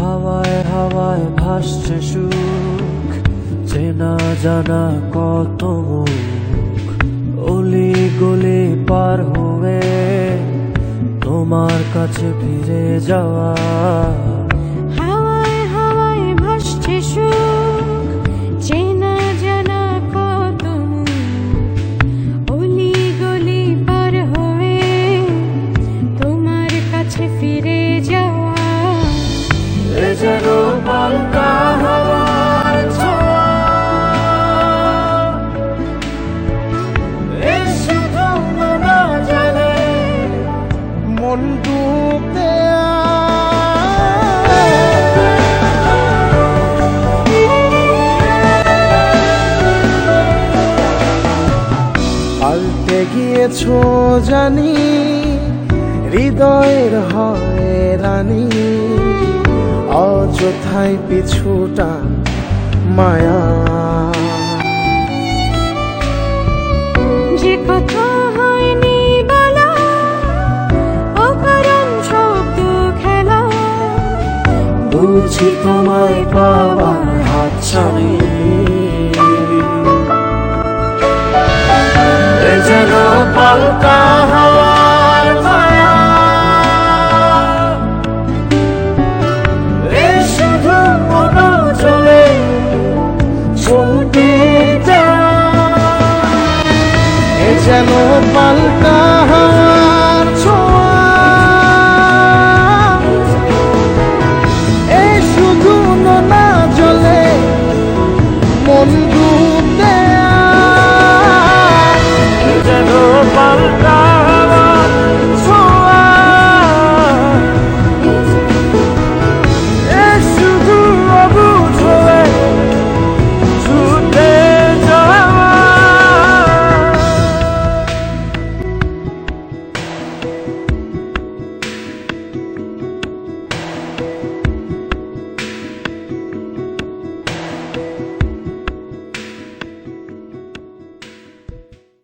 হাওয়ায় হাওয়ায় ভাসছে সুখ, চেনা জানা কত মুখ, অলি গলি পার হয়ে তোমার কাছে ফিরে যাওয়া। হাওয়ায় হাওয়ায় ভাসছে সুখ, চেনা জানা কত মুখ, অলি গলি পার হয়ে তোমার কাছে ফিরে যাওয়া। এ যেন পাল্টা হাওয়ার ছোঁয়া, এ শুধু মনা জানে মন ডুব দেয়া। পাল্টে গিয়েছো জানি, হৃদয়ের হয়রানি, অযথায় পিছুটা মায়া। যে কথা হয়নি বলা, অকারণ শব্দ খেলা, বুঝি তোমায় পাবার হাতছানি। এ যেন পাল্টা হাওয়ার মায়া, এ শুধু মনা চলে ছুটে যায়। এ যেন পাল্টা